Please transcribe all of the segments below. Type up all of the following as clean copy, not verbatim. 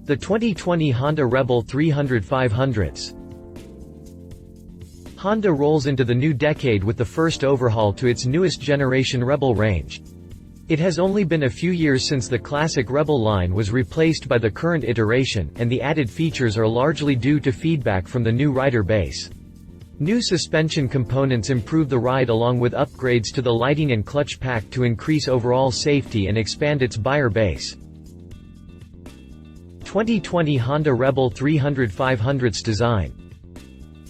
The 2020 Honda Rebel 300 500s. Honda rolls into the new decade with the first overhaul to its newest generation Rebel range. It has only been a few years since the classic Rebel line was replaced by the current iteration, and the added features are largely due to feedback from the new rider base. New suspension components improve the ride along with upgrades to the lighting and clutch pack to increase overall safety and expand its buyer base. 2020 Honda Rebel 300 500s design.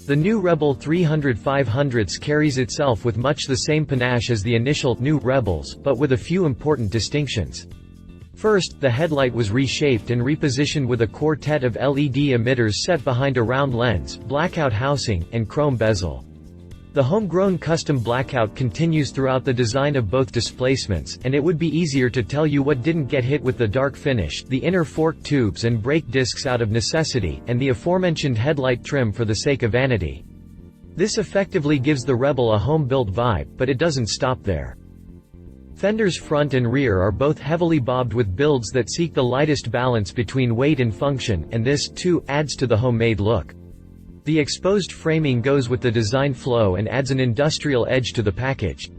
The new Rebel 300 500s carries itself with much the same panache as the initial new Rebels, but with a few important distinctions. First, the headlight was reshaped and repositioned with a quartet of LED emitters set behind a round lens, blackout housing, and chrome bezel. The homegrown custom blackout continues throughout the design of both displacements, and it would be easier to tell you what didn't get hit with the dark finish, the inner fork tubes and brake discs out of necessity, and the aforementioned headlight trim for the sake of vanity. This effectively gives the Rebel a home-built vibe, but it doesn't stop there. Fenders front and rear are both heavily bobbed with builds that seek the lightest balance between weight and function, and this, too, adds to the homemade look. The exposed framing goes with the design flow and adds an industrial edge to the package.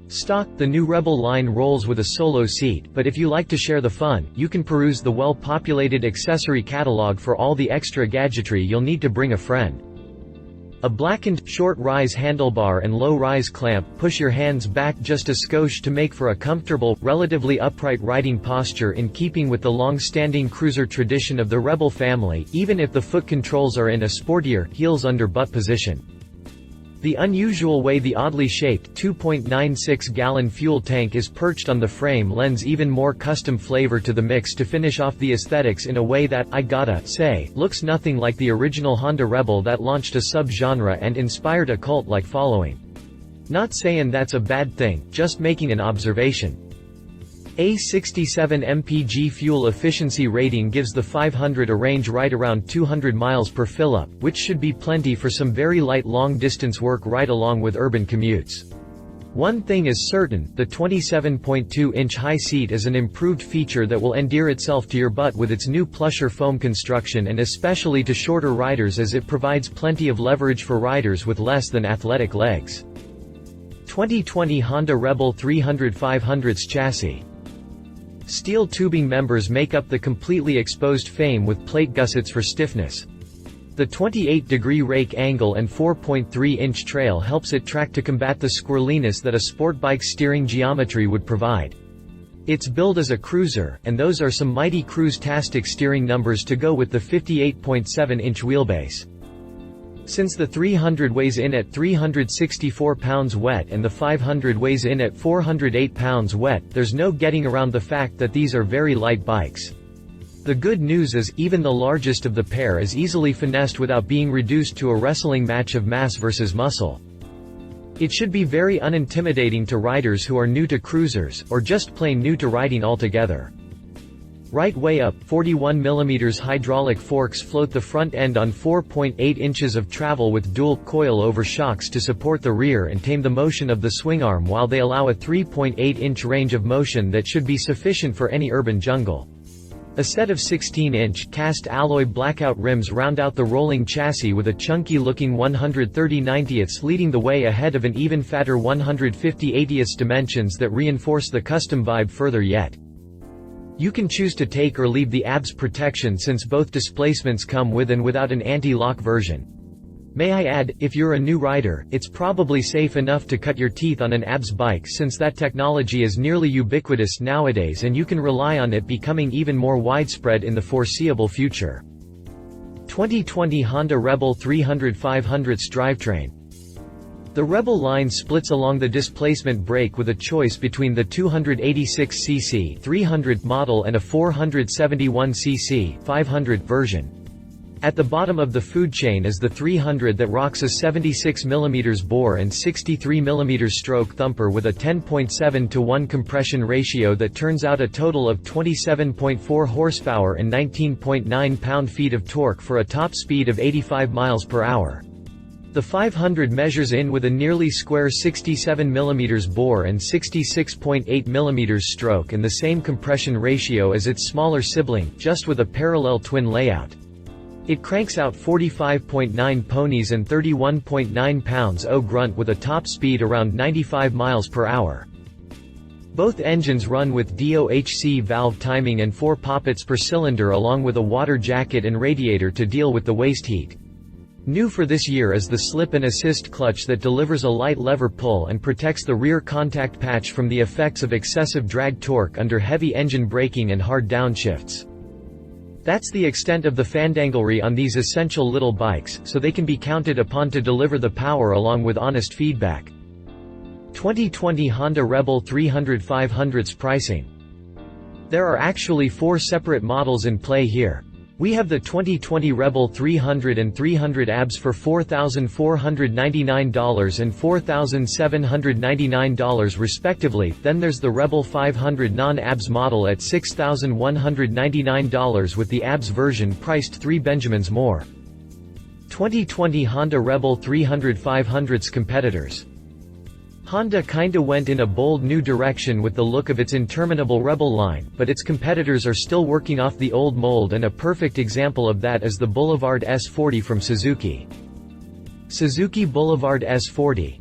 Stock, the new Rebel line rolls with a solo seat, but if you like to share the fun, you can peruse the well-populated accessory catalog for all the extra gadgetry you'll need to bring a friend. A blackened, short-rise handlebar and low-rise clamp push your hands back just a skosh to make for a comfortable, relatively upright riding posture in keeping with the long-standing cruiser tradition of the Rebel family, even if the foot controls are in a sportier, heels-under-butt position. The unusual way the oddly shaped 2.96-gallon fuel tank is perched on the frame lends even more custom flavor to the mix to finish off the aesthetics in a way that, I gotta say, looks nothing like the original Honda Rebel that launched a sub-genre and inspired a cult-like following. Not saying that's a bad thing, just making an observation. A 67 mpg fuel efficiency rating gives the 500 a range right around 200 miles per fill-up, which should be plenty for some very light long-distance work right along with urban commutes. One thing is certain, the 27.2-inch high seat is an improved feature that will endear itself to your butt with its new plusher foam construction and especially to shorter riders as it provides plenty of leverage for riders with less than athletic legs. 2020 Honda Rebel 300 500s chassis. Steel tubing members make up the completely exposed frame with plate gussets for stiffness. The 28-degree rake angle and 4.3-inch trail helps it track to combat the squirreliness that a sport bike steering geometry would provide. It's billed as a cruiser, and those are some mighty cruise-tastic steering numbers to go with the 58.7-inch wheelbase. Since the 300 weighs in at 364 pounds wet and the 500 weighs in at 408 pounds wet, there's no getting around the fact that these are very light bikes. The good news is, even the largest of the pair is easily finessed without being reduced to a wrestling match of mass versus muscle. It should be very unintimidating to riders who are new to cruisers, or just plain new to riding altogether. Right way up, 41mm hydraulic forks float the front end on 4.8 inches of travel with dual coil-over shocks to support the rear and tame the motion of the swingarm while they allow a 3.8-inch range of motion that should be sufficient for any urban jungle. A set of 16-inch cast alloy blackout rims round out the rolling chassis with a chunky-looking 130/90ths leading the way ahead of an even fatter 150/80ths dimensions that reinforce the custom vibe further yet. You can choose to take or leave the ABS protection since both displacements come with and without an anti-lock version. May I add, if you're a new rider, it's probably safe enough to cut your teeth on an ABS bike since that technology is nearly ubiquitous nowadays and you can rely on it becoming even more widespread in the foreseeable future. 2020 Honda Rebel 300 500s drivetrain. The Rebel line splits along the displacement brake with a choice between the 286cc 300 model and a 471cc 500 version. At the bottom of the food chain is the 300 that rocks a 76mm bore and 63mm stroke thumper with a 10.7:1 compression ratio that turns out a total of 27.4 horsepower and 19.9 pound-feet of torque for a top speed of 85 miles per hour. The 500 measures in with a nearly square 67 mm bore and 66.8 mm stroke and the same compression ratio as its smaller sibling, just with a parallel twin layout. It cranks out 45.9 ponies and 31.9 pounds-o grunt with a top speed around 95 miles per hour. Both engines run with DOHC valve timing and 4 poppets per cylinder along with a water jacket and radiator to deal with the waste heat. New for this year is the slip and assist clutch that delivers a light lever pull and protects the rear contact patch from the effects of excessive drag torque under heavy engine braking and hard downshifts. That's the extent of the fandanglery on these essential little bikes, so they can be counted upon to deliver the power along with honest feedback. 2020 Honda Rebel 300/500's pricing. There are actually 4 separate models in play here. We have the 2020 Rebel 300 and 300 ABS for $4,499 and $4,799 respectively, then there's the Rebel 500 non-ABS model at $6,199 with the ABS version priced 3 Benjamins more. 2020 Honda Rebel 300/500's competitors. Honda kinda went in a bold new direction with the look of its interminable Rebel line, but its competitors are still working off the old mold, and a perfect example of that is the Boulevard S40 from Suzuki. Suzuki Boulevard S40.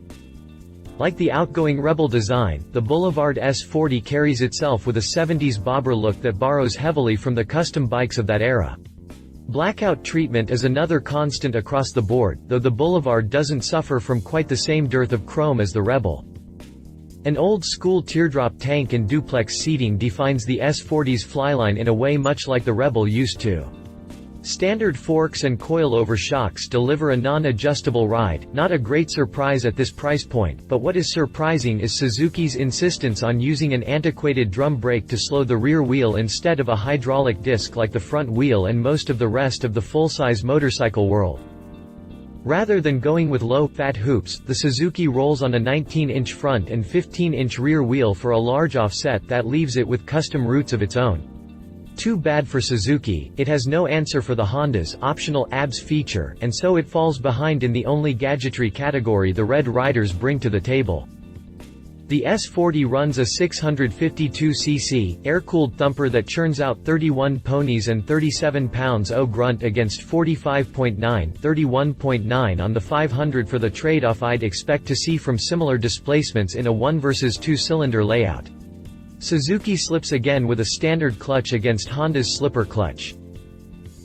Like the outgoing Rebel design, the Boulevard S40 carries itself with a 70s bobber look that borrows heavily from the custom bikes of that era. Blackout treatment is another constant across the board, though the Boulevard doesn't suffer from quite the same dearth of chrome as the Rebel. An old-school teardrop tank and duplex seating defines the S40's flyline in a way much like the Rebel used to. Standard forks and coilover shocks deliver a non-adjustable ride, not a great surprise at this price point, but what is surprising is Suzuki's insistence on using an antiquated drum brake to slow the rear wheel instead of a hydraulic disc like the front wheel and most of the rest of the full-size motorcycle world. Rather than going with low, fat hoops, the Suzuki rolls on a 19-inch front and 15-inch rear wheel for a large offset that leaves it with custom roots of its own. Too bad for Suzuki, it has no answer for the Honda's optional ABS feature, and so it falls behind in the only gadgetry category the Red Riders bring to the table. The S40 runs a 652cc, air-cooled thumper that churns out 31 ponies and 37 pounds-o grunt against 45.9, 31.9 on the 500 for the trade-off I'd expect to see from similar displacements in a 1 versus 2 cylinder layout. Suzuki slips again with a standard clutch against Honda's slipper clutch.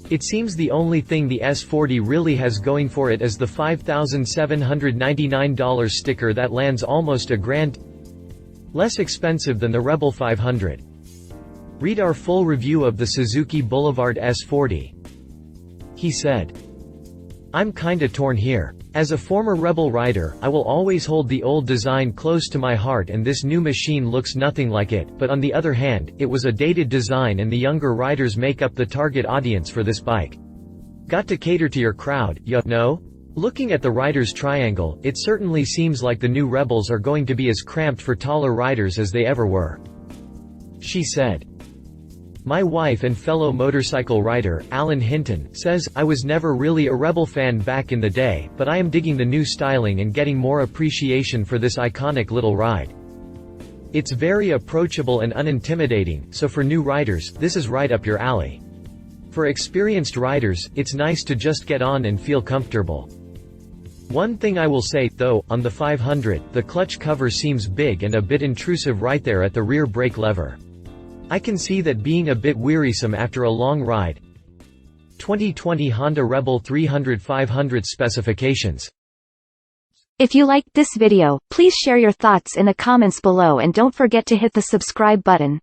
It seems the only thing the S40 really has going for it is the $5,799 sticker that lands almost $1,000 less expensive than the Rebel 500. Read our full review of the Suzuki Boulevard S40. He said, "I'm kinda torn here. As a former Rebel rider, I will always hold the old design close to my heart, and this new machine looks nothing like it, but on the other hand, it was a dated design and the younger riders make up the target audience for this bike. Got to cater to your crowd, you know? Looking at the rider's triangle, it certainly seems like the new Rebels are going to be as cramped for taller riders as they ever were." She said. My wife and fellow motorcycle rider, Alan Hinton, says, "I was never really a Rebel fan back in the day, but I am digging the new styling and getting more appreciation for this iconic little ride. It's very approachable and unintimidating, so for new riders, this is right up your alley. For experienced riders, it's nice to just get on and feel comfortable." One thing I will say, though, on the 500, the clutch cover seems big and a bit intrusive right there at the rear brake lever. I can see that being a bit wearisome after a long ride. 2020 Honda Rebel 300/500 specifications. If you liked this video, please share your thoughts in the comments below and don't forget to hit the subscribe button.